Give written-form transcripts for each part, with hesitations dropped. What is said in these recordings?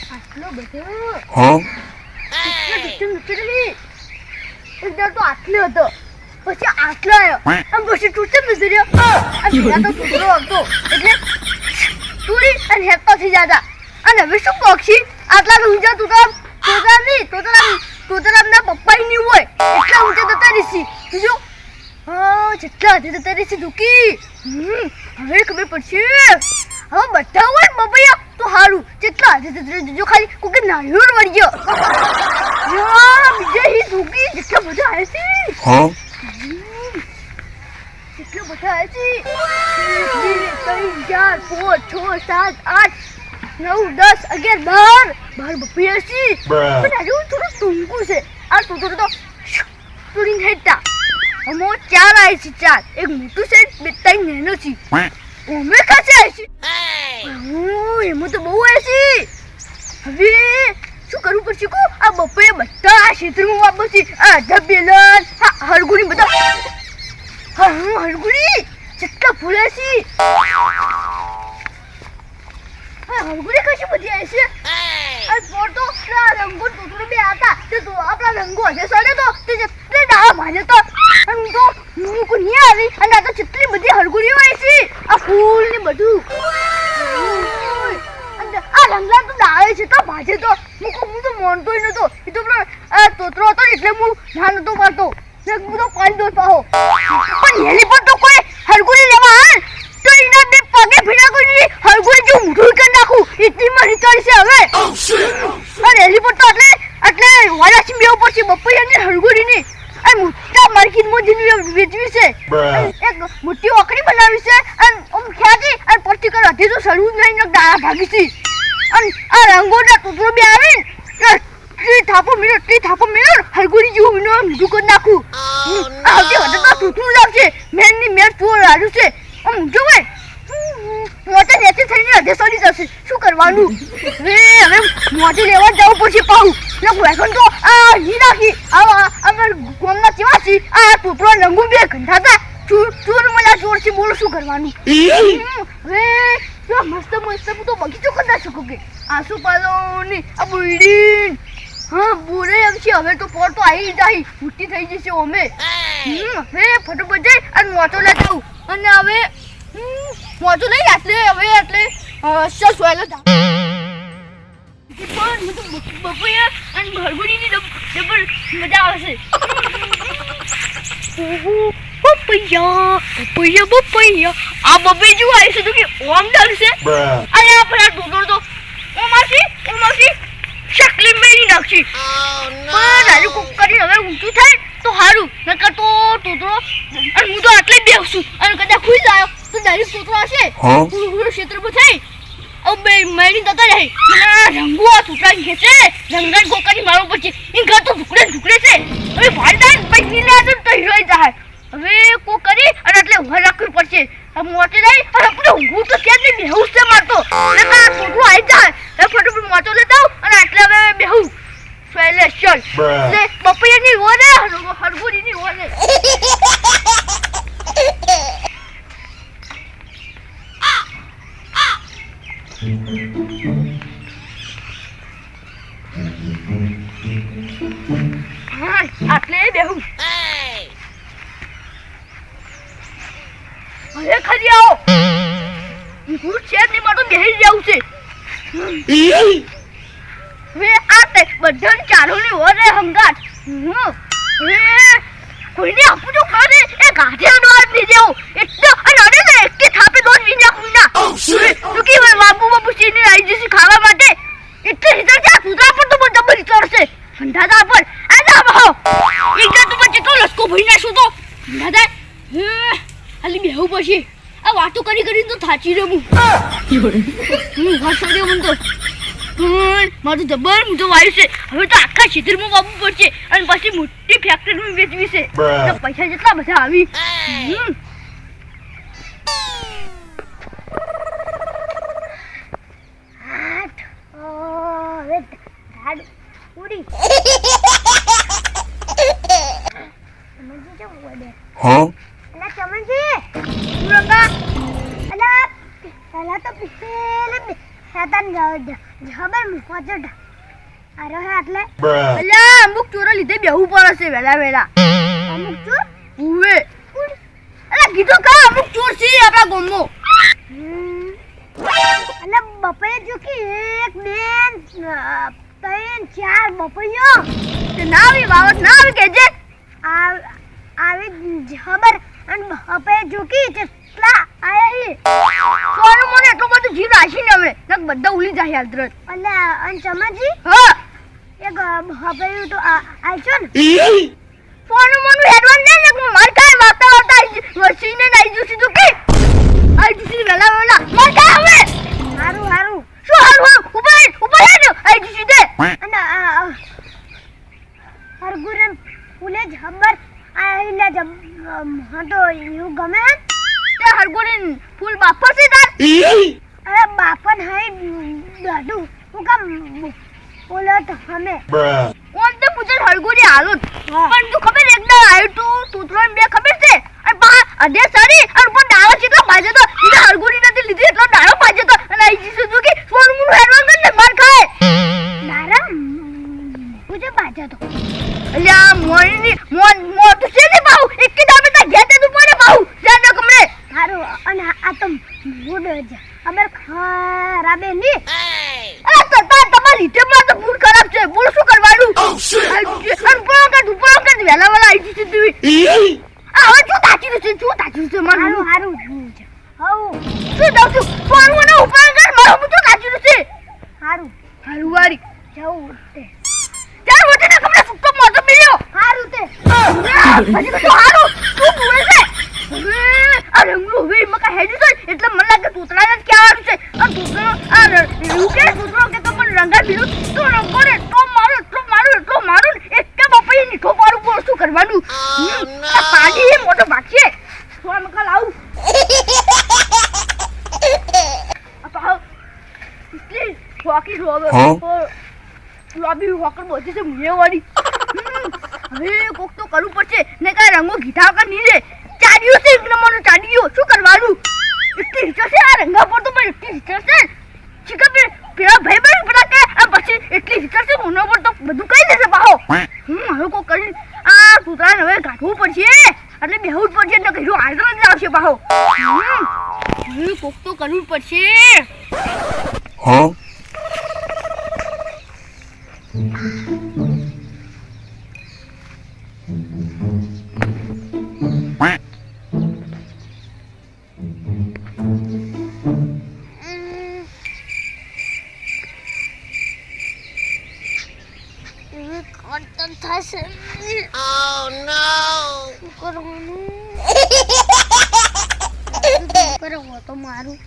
આટલો બધો એકદમ તો આટલો હતો પછી આટલો આવ્યો આમ પછી તૂટે નથી રહ્યો અને પેલા તો તૂટલો હતો એટલે તૂરી અને હેપા થઈ જતા અને હવે શું પક્ષી આટલા ઊંચા તૂટલા પપ્પા નહીં હોય એટલા ઊંચા જતા રહેશે બીજું જેટલા હાથે જતા રહેશે દુખી હવે ખબર પડશે હવે બધા હોય બબૈયા તો સારું જેટલા હાથે જતા રહેજો ખાલી કોકે નાળિયેર વળી ગયો બીજે હી દુખી જેટલા બધા આવે છે જેટલા બધા આવે છે 1 2 3 4 5 6 7 8 9 10 11 12 બપૈયા છે પણ આજે થોડું ટૂંકું છે આ તો તોડીને હેઠા અમો 4 આવે છે 4 એક મોટું છે બે ત્રણ નાનો છે ઓમે ખાસે આવે છે એમાં તો બહુ આવે છે હવે શું કરવું પડશે કો આ બપોરે બધા આ ક્ષેત્રમાં વાપરશે આ ધબેલન હરગુડી બધા હરગુડી જેટલા ફૂલે છે હરગુડી કશું બધી આવે છે આ ફોટો રંગો ટૂટડો બે હતા તે તો આપણા રંગો હશે સડે તો તે જેટલે ડાળા ભાજે તો અને હું તો મૂક નહીં આવી અને આ તો જેટલી બધી હરગુડીઓ હોય છે આ ફૂલ ને બધું આ રંગલા તો ડાળે છે તો ભાજે તો હું તો માનતોય નતો એ તો પેલો તોતરો હતો એટલે હું ના નતો પાડતો હું તો પાણી દોર પાહો પણ એની પર તો કોઈ હરગુડી લેવા હાલ તો એના બે પગે ભીડા કરી હરગુડી જો મૂઠું કરી નાખું એટલી મારી ચડશે હવે અને એની પર તો એટલે વાલાસી બેવ પડશે બપૈયાની હરગુડીની આ મોટા માર્કેટમાં જઈને વેચવી છે એક મોટી ઓકડી બનાવી છે અને આમ ખ્યાતી અને પરથી કર હજી તો સડવું નહીં દાણા ભાગી છે અને આ રંગોના ટુકડો બે આવે ને એટલી થાપો મેળો હરગુડી જેવું મીઠું કરી નાખું આવતી વખતે તો તૂટવું જ આવશે મેનની મેર ચોર આવ્યું છે આમ જો ભાઈ મોટા નેચે થઈને હદે સડી જશે શું કરવાનું હવે મોટી લેવા જવું પડશે પાઉં વેકન તો આ હી નાખી અમાર ગોમના કેવા છે આ ટૂટરો રંગુ બે ઘંટા હતા ચોર મને ચોર છે બોલો શું કરવાનું હવે મસ્ત હું તો બગીચો કરી નાખું કે આસુ પાલોની આ બિલ્ડિંગ બોરે એમ છે હવે તો પોર તો આવી જાય મોટી થઈ જશે અમે હવે ફટોફટ જઈ અને મોટો લેતા આવું અને હવે મોટો નહીં એટલે સોયલો પણ હું તો બપૈયા અને હરગુડીની ડબલ મજા આવશે બપૈયા આ બપૈ જેવું આવી છે તો કે ઓમ ડરશે અને આપણા ટોટો તો ઓમાસી શકલી મેરી નાખશે પણ આજુ કોક કરી હવે ઊંચું થાય તો સારું નકર તો ટોટો અને હું તો આટલે બેસું અને કદાચ ખુઈ જાય તો ડાયરેક્ટ ટોટો હશે પૂરું ક્ષેત્રમાં થઈ બે મેરી જતા જાય રંગુ આ ટુકડા ખેંચે રંગન ગોકાની મારો પછી એ ઘર તો ઢુકડે છે હવે ભાડદાન પૈકી લે તો તૈયાર જાય હવે કો કરી અને એટલે ઉભા રાખવી પડશે મોટે લઈ અને આપણે ઊંઘું તો ક્યાં નહીં બેહું છે મારતો એટલે આ ટોટલું આવી જાય ફટાફટ મોટો લેતા અને એટલે હવે બેહું સ્વેલેશન એટલે બપૈયાની ઓને હરગુડીની ઓને આટલે બેહું હવે ખરી આવો હું છે ને મારો બેહી જાઉં છે હવે આ તે બધાને ચારોની ઓરે હંગાટ હવે કોઈને આપું તો ખાને એ ગાધે દોડ ની દેવું એટલો અને અરે ને એકે થાપે દોડ વી નાખું ના તો કે બાપુ ચીને આવી જશે ખાવા માટે એટલે હિતર જા કૂતરા પર તો બધા બરી ચડશે ઠંડા પર આ જા બહો એક તો પછી તો લસકો ભઈ નાખું તો દાદા આલી બેહું પછી આ વાતો કરી તો થાચી રહ્યો હું હસડ્યો મન તો મારું જબર હું તો વાયુ છે હવે તો આખા ક્ષેત્રમાં વાપવું પડશે અને પછી મોટી ફેક્ટરીમાં વેચવી છે તો પૈસા જેટલા બધા આવી હેતન ખબર મૂકો છો અરે હે એટલે અલ્યા અમુક ચોરો લીધે બેહવું પડે છે વેલા વેલા અમુક ચોર ઉવે અલ્યા કીધું કા અમુક ચોર છે આપણા ગામમાં અલ્યા બપોરે જો કે 1 2 3 4 બપોયો તે ના આવી બાવત ના આવી કેજે આવી ખબર અને બપોરે જો કે કેટલા આયા હી સોનું મને એટલો બધો જીવ રાશીને હવે નક બધા ઉલી જાય હાલ તરત અલ્યા અન સમજી હા એક બપોરે તો આઈ છો ને સોનું મને એડવાન્સ ને ને માર કાય વાતા વાતા વસીને નાઈ જુસી તો કે આઈ જુસી વેલા વેલા માર કાય હવે હારું હારું શું હારું ઉપર હેડ આઈ જુસી દે અને હરગુરન ફૂલે ખબર આઈલા જબ તો યુ ગમે તે હરગુરન ફૂલ બાપા છે તાર અરે બાપન હાઈ દાદુ હું કામ બોલો તો હમે ઓમ તો પૂછે હરગુરી હાલો પણ તું ખબર એકદમ આયો તું તૂતરોન બે ખબર છે અને બા અડે સારી અને ઉપર ડાળો ચીટલો ભાજે તો ઈ હરગુરી નથી લીધી એટલો ડાળો ભાજે તો અને આઈ જીસુ તું કે સોનું મુનું હેડવાન કર ને માર ખાય ડારા પૂછે ભાજે તો અલ્યા મોની તો છે ને બાઉ એક કે દાબે તા ઘેતે તું પડે બાઉ જાનો કમરે હારું અને આ તો મૂડ જ અબર ખરાબે ની અરે તો તમારી રીતે માં તો મૂડ ખરાબ છે બોલ શું કરવાનું અને ઉપરો કે વેલા વેલા આઈ જતી તું આ હવે શું તાચી છે મારું હારું હાઉ શું દઉં છું ફોન મને ઉપર કર મારું હું તો તાચી છે હારું વારી જાઉં તે ચાલ વટે ના કમરે સુટ્ટો મોતો મિલ્યો હારું તે હજી તો હારું તું બોલે છે અરે હું હવે મકા હેડી તો એટલે મને લાગે તૂતરા જ કહેવાનું છે આ તૂતરો આ એવું કે તૂતરો કે તો પણ રંગા બીલું તો રંગોને તો મારું એક કે બાપા ની ઠો પાડું બોલ શું કરવાનું આ પાડી હે મોટો ભાગ છે તો મકા લાવ આ પાવ ઇતલી ફોકી રોવે લોબી હોકર બોધી છે મુએ વાળી હવે કોક તો કરવું પડશે ને કાય રંગો ઘીઠા કર ની રે ચાડીઓ છે એક નંબરનો ચાડીઓ શું કરવાનું એટલી હિચર છે આ રંગા પર તો પણ એટલી હિચર છે ચીકા પેલા ભાઈ ભાઈ પડા કે આ પછી એટલી હિચર છે મોનો પર તો બધું કઈ દેશે પાહો હવે કોક કરી આ સુતરાને હવે કાઢવું પડશે એટલે બેહું જ પડશે એટલે કઈરો હાજર જ આવશે પાહો હવે કોક તો કરવું પડશે હા Oh no! કરો તો મારું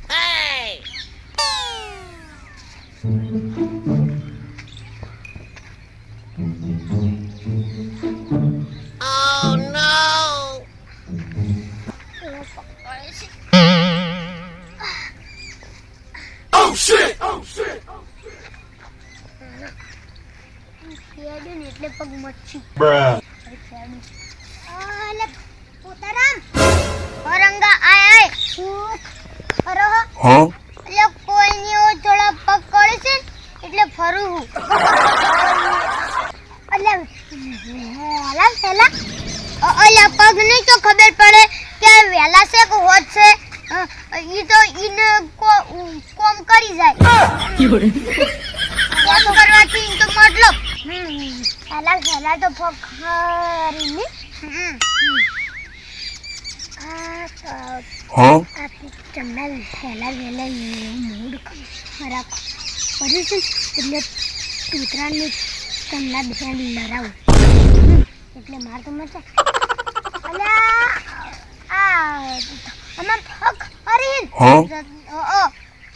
Hey! Oh no! Oh shit! Oh shit! એટલે પગ મચ્છી Bruh. પોતારામ ઓરંગા આય ફરો Huh? એટલે કોઈ ની થોડા પગ કરે છે એટલે ફરું હું એટલે વેલા વેલા ઓલા પગ નહીં તો ખબર પડે કે વેલા છે કે હોત છે ઈ તો ઈને કોમ કરી જાય કોમ કરવાથી તો મતલબ વેલા તો પગ ખરીને Huh? ચંદા વેલા મૂડ ખરાબ પડ્યું છે એટલે કૂતરાની તમને બેન લડાવું એટલે માર તો મચે અલ્યા અમાર ફક અરે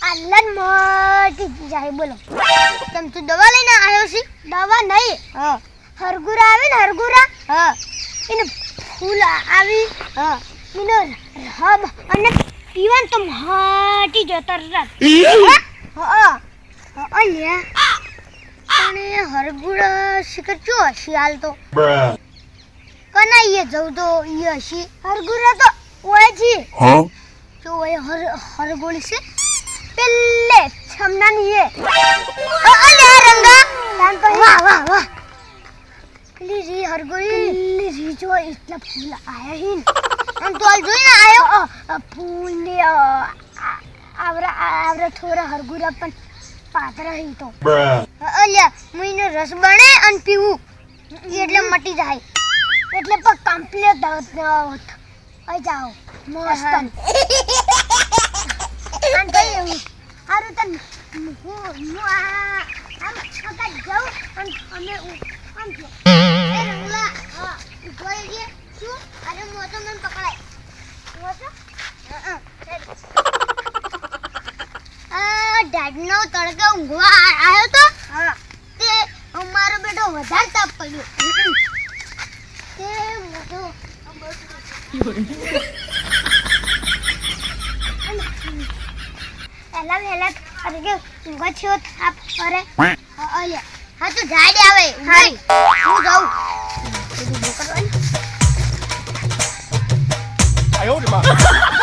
આલન મોટી જાય બોલો તમ તું દવા લઈને આવ્યો છે દવા નહીં હરગુરા આવે ને હરગુરા એને ફૂલ આવી એનો રબ અને પીવાન તો માટી જતો રાત અલ્યા અને હરગુરા શિકર ચો હસી હાલ તો કના ઈએ જવું તો ઈએ હસી હરગુરા તો ઓય જી જો ઓય હરગોળી છે પેલે છમનાની એ અલ્યા રંગા તાન તો વાહ વાહ વાહ પેલી રી હરગોળી પેલી રી જો એટલા ફૂલ આયા હિન આમ તો હાલ જોઈને આયો ફૂલ ને આવરા થોડા હરગુરા પણ પાતરા હી તો અલ્યા મુઈનો રસ બને અને પીવું એટલે મટી જાય એટલે પર કમ્પ્લીટ આઈ જાઓ મસ્ત આન કઈ હારું તન હું આમ છકા જાઉં અને અમે આમ જો એ રંગલા ઉભોઈ ગયે શું અરે મોટો મને પકડાય મોટો ડેડનો તડકે ઊંઘવા આવ્યો તો તે અમારો બેટો વધારે તાપ પડ્યો તે મોટો એલા અરે કે ઊંઘા છો થાપ અરે અલ્યા હા તો ગાડી આવે હારી હું જાઉં બધું બોકર હોય 哎呦我的妈！